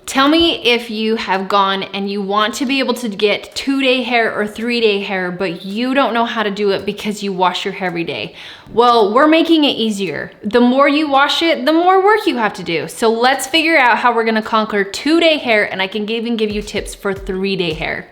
Tell me if you have gone and you want to be able to get 2-day hair or 3-day hair, but you don't know how to do it because you wash your hair every day. Well, we're making it easier. The more you wash it, the more work you have to do. So let's figure out how we're gonna conquer 2-day hair, and I can even give you tips for 3-day hair.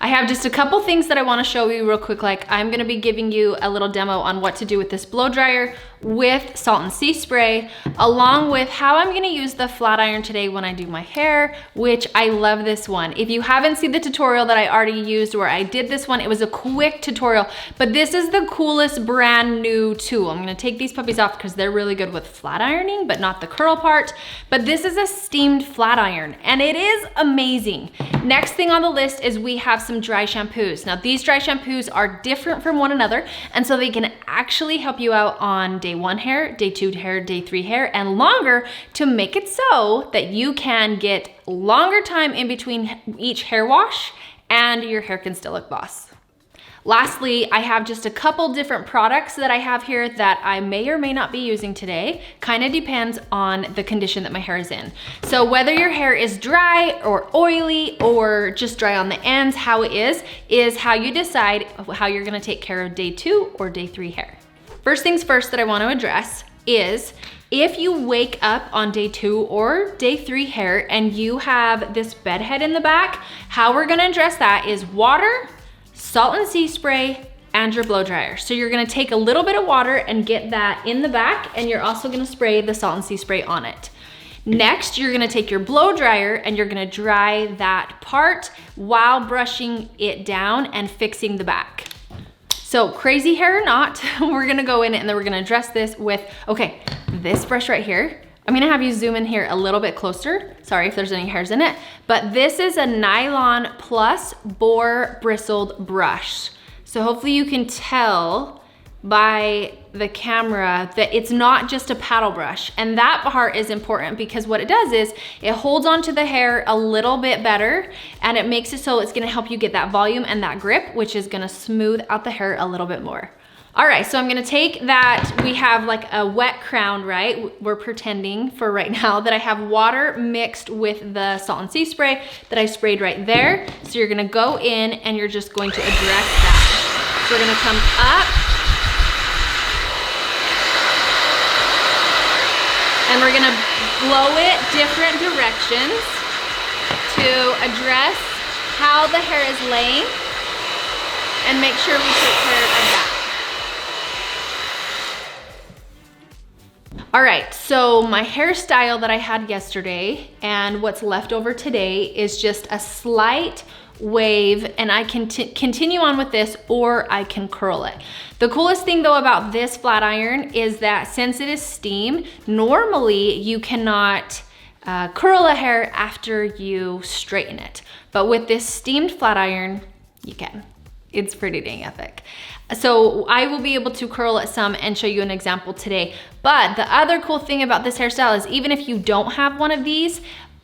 I have just a couple things that I wanna show you real quick. Like, I'm gonna be giving you a little demo on what to do with this blow dryer with salt and sea spray, along with how I'm gonna use the flat iron today when I do my hair, which I love this one. If you haven't seen the tutorial that I already used where I did this one, it was a quick tutorial, but this is the coolest brand new tool. I'm gonna take these puppies off because they're really good with flat ironing, but not the curl part. But this is a steamed flat iron, and it is amazing. Next thing on the list is we have some dry shampoos. Now, these dry shampoos are different from one another, and so they can actually help you out on day 1 hair, day 2 hair, day 3 hair, and longer, to make it so that you can get longer time in between each hair wash and your hair can still look boss. Lastly, I have just a couple different products that I have here that I may or may not be using today. Kind of depends on the condition that my hair is in. So whether your hair is dry or oily or just dry on the ends, how it is how you decide how you're gonna take care of day 2 or day 3 hair. First things first that I want to address is if you wake up on day 2 or day 3 hair and you have this bed head in the back, how we're gonna address that is water, salt and sea spray, and your blow dryer. So you're gonna take a little bit of water and get that in the back, and you're also gonna spray the salt and sea spray on it. Next, you're gonna take your blow dryer and you're gonna dry that part while brushing it down and fixing the back. So crazy hair or not, we're gonna go in and then we're gonna address this with, okay, this brush right here. I'm gonna have you zoom in here a little bit closer. Sorry if there's any hairs in it, but this is a nylon plus boar bristled brush. So hopefully you can tell by the camera that it's not just a paddle brush. And that part is important because what it does is it holds onto the hair a little bit better, and it makes it so it's gonna help you get that volume and that grip, which is gonna smooth out the hair a little bit more. All right, so I'm gonna take that, we have like a wet crown, right? We're pretending for right now that I have water mixed with the salt and sea spray that I sprayed right there. So you're gonna go in and you're just going to address that. So we're gonna come up, and we're gonna blow it different directions to address how the hair is laying and make sure we take care of that. All right, so my hairstyle that I had yesterday and what's left over today is just a slight wave, and I can continue on with this, or I can curl it. The coolest thing though about this flat iron is that since it is steam, normally you cannot curl a hair after you straighten it. But with this steamed flat iron, you can. It's pretty dang epic. So I will be able to curl it some and show you an example today. But the other cool thing about this hairstyle is even if you don't have one of these,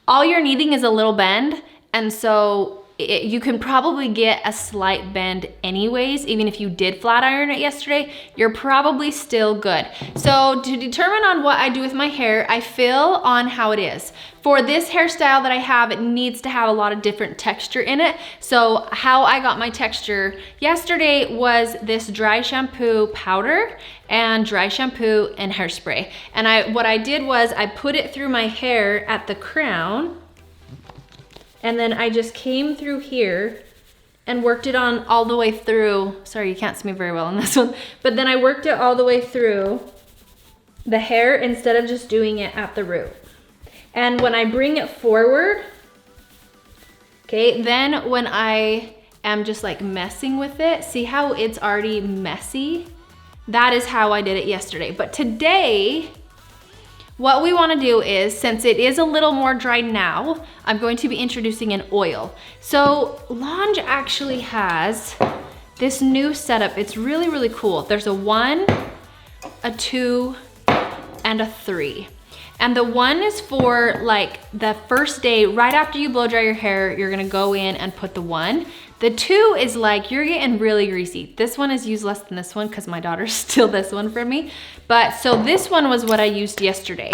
all you're needing is a little bend. And so you can probably get a slight bend anyways. Even if you did flat iron it yesterday, you're probably still good. So to determine on what I do with my hair, I feel on how it is. For this hairstyle that I have, it needs to have a lot of different texture in it. So how I got my texture yesterday was this dry shampoo powder and dry shampoo and hairspray. And what I did was I put it through my hair at the crown, and then I just came through here and worked it on all the way through. Sorry, you can't see me very well on this one. But then I worked it all the way through the hair instead of just doing it at the root. And when I bring it forward, okay, then when I am just like messing with it, see how it's already messy? That is how I did it yesterday. But today, what we wanna do is, since it is a little more dry now, I'm going to be introducing an oil. So Lange actually has this new setup. It's really, really cool. There's a 1, a 2, and a 3. And the 1 is for like the first day, right after you blow dry your hair, you're gonna go in and put the 1. The 2 is like, you're getting really greasy. This one is used less than this one because my daughter stole this one from me. But so this one was what I used yesterday.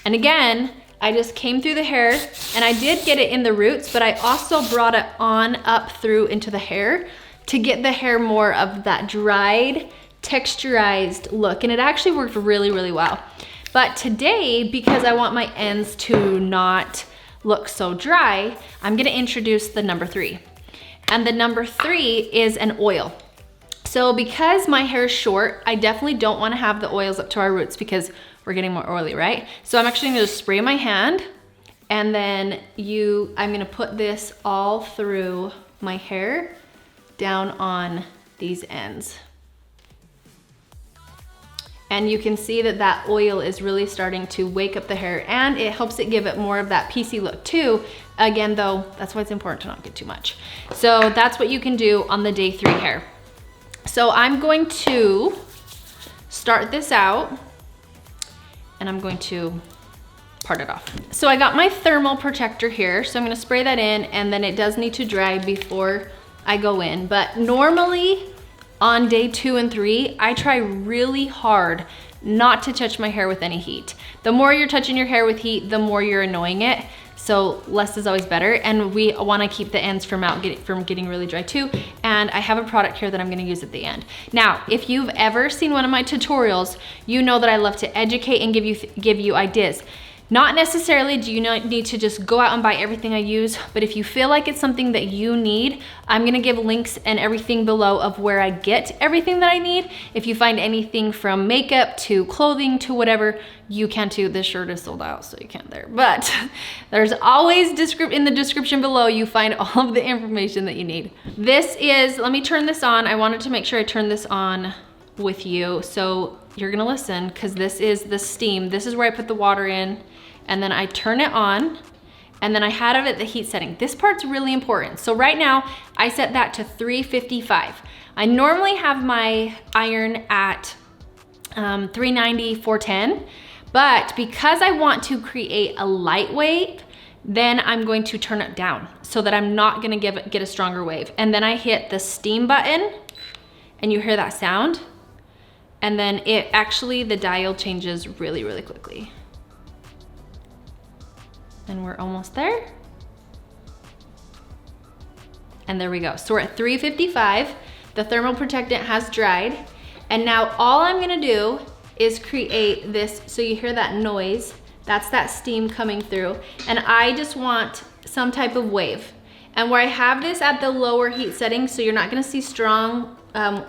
And again, I just came through the hair and I did get it in the roots, but I also brought it on up through into the hair to get the hair more of that dried, texturized look. And it actually worked really, really well. But today, because I want my ends to not look so dry, I'm gonna introduce the number 3. And the number 3 is an oil. So because my hair is short, I definitely don't wanna have the oils up to our roots because we're getting more oily, right? So I'm actually gonna just spray my hand and then I'm gonna put this all through my hair down on these ends. And you can see that that oil is really starting to wake up the hair and it helps it give it more of that piecey look too. Again though, that's why it's important to not get too much. So that's what you can do on the day 3 hair. So I'm going to start this out and I'm going to part it off. So I got my thermal protector here. So I'm gonna spray that in and then it does need to dry before I go in. But normally on day 2 and 3, I try really hard not to touch my hair with any heat. The more you're touching your hair with heat, the more you're annoying it. So less is always better. And we wanna keep the ends from getting really dry too. And I have a product here that I'm gonna use at the end. Now, if you've ever seen one of my tutorials, you know that I love to educate and give you ideas. Not necessarily do you need to just go out and buy everything I use, but if you feel like it's something that you need, I'm gonna give links and everything below of where I get everything that I need. If you find anything from makeup to clothing to whatever, you can too. This shirt is sold out, so you can't there. But there's always in the description below, you find all of the information that you need. This is, let me turn this on. I wanted to make sure I turn this on with you. So you're gonna listen, because this is the steam. This is where I put the water in. And then I turn it on and then I had it at the heat setting. This part's really important. So right now I set that to 355. I normally have my iron at 390, 410, but because I want to create a light wave, then I'm going to turn it down so that I'm not gonna get a stronger wave. And then I hit the steam button and you hear that sound. And then the dial changes really, really quickly. And we're almost there. And there we go. So we're at 355. The thermal protectant has dried. And now all I'm gonna do is create this, so you hear that noise. That's that steam coming through. And I just want some type of wave. And where I have this at the lower heat setting, so you're not gonna see strong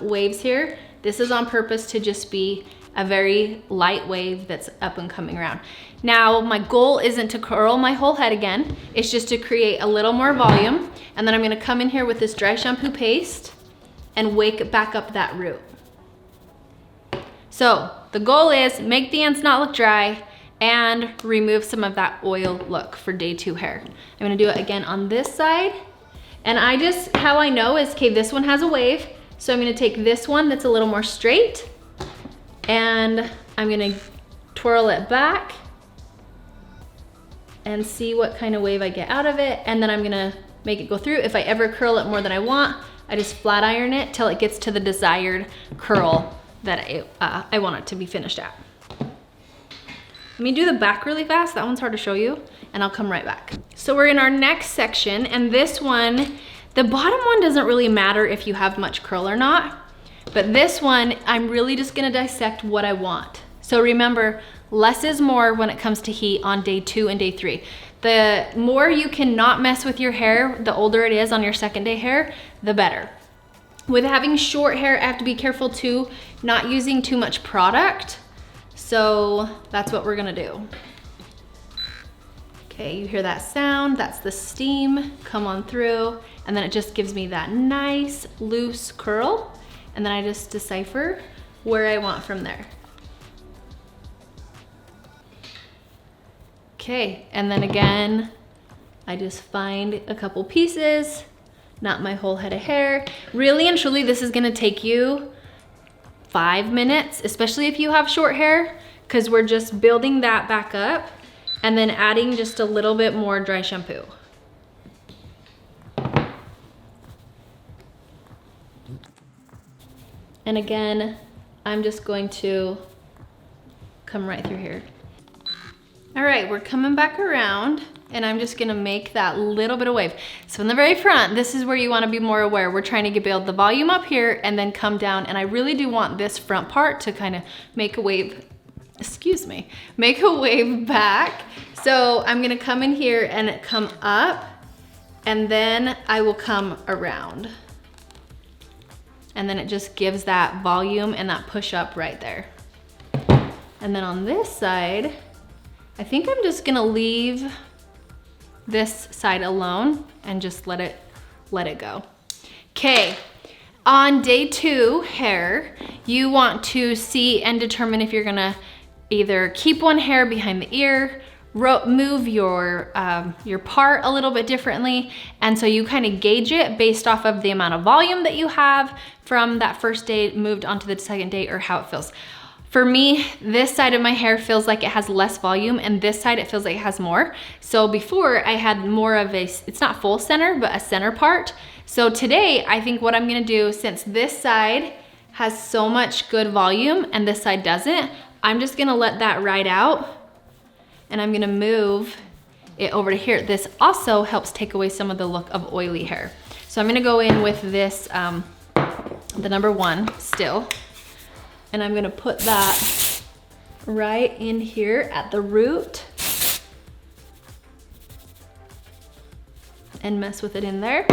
waves here. This is on purpose to just be a very light wave that's up and coming around. Now, my goal isn't to curl my whole head again. It's just to create a little more volume. And then I'm gonna come in here with this dry shampoo paste and wake back up that root. So the goal is make the ends not look dry and remove some of that oil look for day 2 hair. I'm gonna do it again on this side. And how I know is, okay, this one has a wave. So I'm gonna take this one that's a little more straight and I'm gonna twirl it back and see what kind of wave I get out of it. And then I'm gonna make it go through. If I ever curl it more than I want, I just flat iron it till it gets to the desired curl that I want it to be finished at. Let me do the back really fast. That one's hard to show you, and I'll come right back. So we're in our next section, and this one, the bottom one doesn't really matter if you have much curl or not, but this one, I'm really just gonna dissect what I want. So remember, less is more when it comes to heat on day 2 and day 3. The more you can not mess with your hair, the older it is on your second day hair, the better. With having short hair, I have to be careful too, not using too much product. So that's what we're gonna do. Okay, you hear that sound, that's the steam come on through, and then it just gives me that nice loose curl, and then I just decipher where I want from there. Okay, and then again, I just find a couple pieces, not my whole head of hair. Really and truly, this is gonna take you 5 minutes, especially if you have short hair, because we're just building that back up and then adding just a little bit more dry shampoo. And again, I'm just going to come right through here. All right, we're coming back around and I'm just gonna make that little bit of wave. So in the very front, this is where you wanna be more aware. We're trying to build the volume up here and then come down, and I really do want this front part to kind of make a wave, excuse me, make a wave back. So I'm gonna come in here and come up, and then I will come around. And then it just gives that volume and that push up right there. And then on this side, I think I'm just gonna leave this side alone and just let it go. Okay, on day 2 hair, you want to see and determine if you're gonna either keep one hair behind the ear, move your part a little bit differently, and so you kind of gauge it based off of the amount of volume that you have from that first day moved onto the second day, or how it feels. For me, this side of my hair feels like it has less volume, and this side it feels like it has more. So before I had more of a, it's not full center, but a center part. So today, I think what I'm gonna do, since this side has so much good volume and this side doesn't, I'm just gonna let that ride out, and I'm gonna move it over to here. This also helps take away some of the look of oily hair. So I'm gonna go in with this, the number 1 still, and I'm gonna put that right in here at the root and mess with it in there.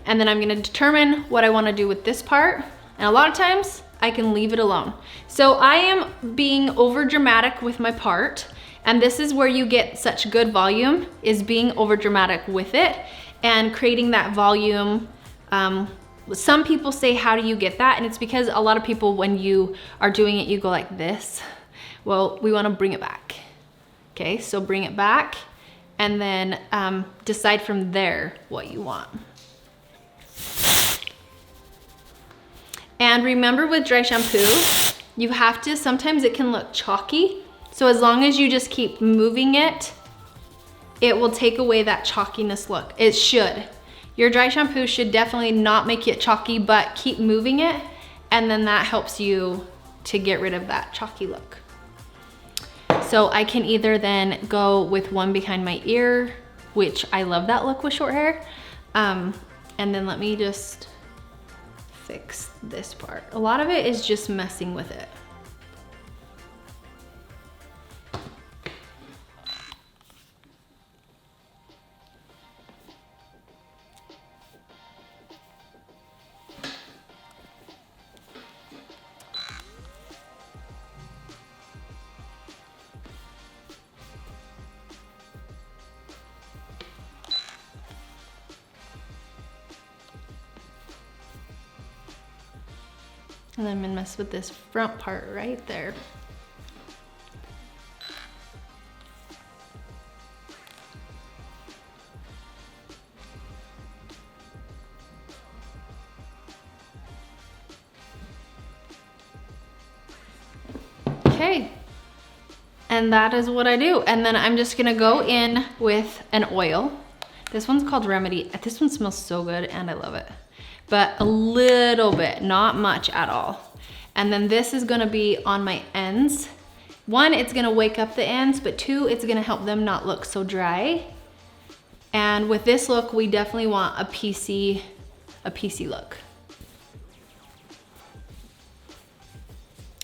And then I'm gonna determine what I wanna do with this part. And a lot of times I can leave it alone. So I am being over dramatic with my part, and this is where you get such good volume, is being over dramatic with it and creating that volume. Some people say, how do you get that? And it's because a lot of people, when you are doing it, you go like this. Well, we wanna bring it back. Okay, so bring it back, and then decide from there what you want. And remember, with dry shampoo, you have to, sometimes it can look chalky. So as long as you just keep moving it, it will take away that chalkiness look. It should. Your dry shampoo should definitely not make it chalky, but keep moving it, and then that helps you to get rid of that chalky look. So I can either then go with one behind my ear, which I love that look with short hair, and then let me just fix this part. A lot of it is just messing with it. And then I'm gonna mess with this front part right there. Okay, and that is what I do. And then I'm just gonna go in with an oil. This one's called Remedy. This one smells so good and I love it. But a little bit, not much at all. And then this is gonna be on my ends. 1, it's gonna wake up the ends, but 2, it's gonna help them not look so dry. And with this look, we definitely want a piecey look.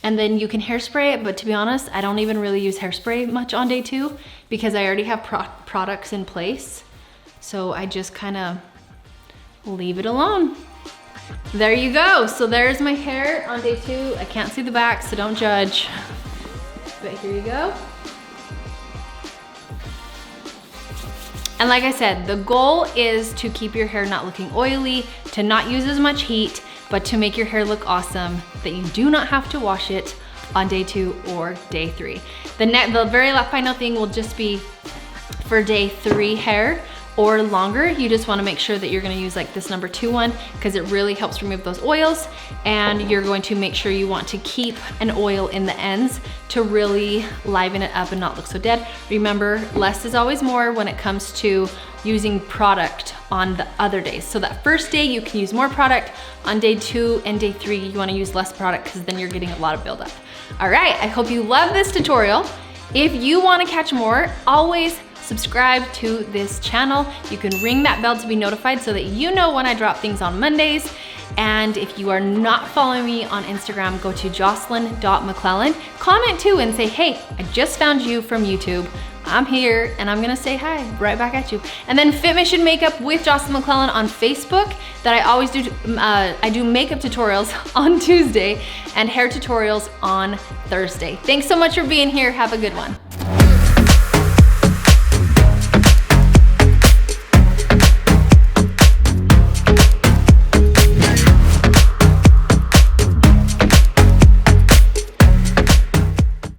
And then you can hairspray it, but to be honest, I don't even really use hairspray much on day 2 because I already have products in place. So I just kind of leave it alone. There you go. So there's my hair on day 2. I can't see the back, so don't judge. But here you go. And like I said, the goal is to keep your hair not looking oily, to not use as much heat, but to make your hair look awesome, that you do not have to wash it on day 2 or day 3. The very final thing will just be for day 3 hair. or longer, you just wanna make sure that you're gonna use like this number 2 one because it really helps remove those oils, and you're going to make sure you want to keep an oil in the ends to really liven it up and not look so dead. Remember, less is always more when it comes to using product on the other days. So that first day you can use more product. On day 2 and day 3, you wanna use less product because then you're getting a lot of buildup. All right, I hope you love this tutorial. If you wanna catch more, always subscribe to this channel. You can ring that bell to be notified so that you know when I drop things on Mondays. And if you are not following me on Instagram, go to jocelyn.mcclellan. Comment too and say, hey, I just found you from YouTube. I'm here and I'm gonna say hi right back at you. And then Fit Mission Makeup with Jocelyn McClellan on Facebook that I always do. I do makeup tutorials on Tuesday and hair tutorials on Thursday. Thanks so much for being here. Have a good one.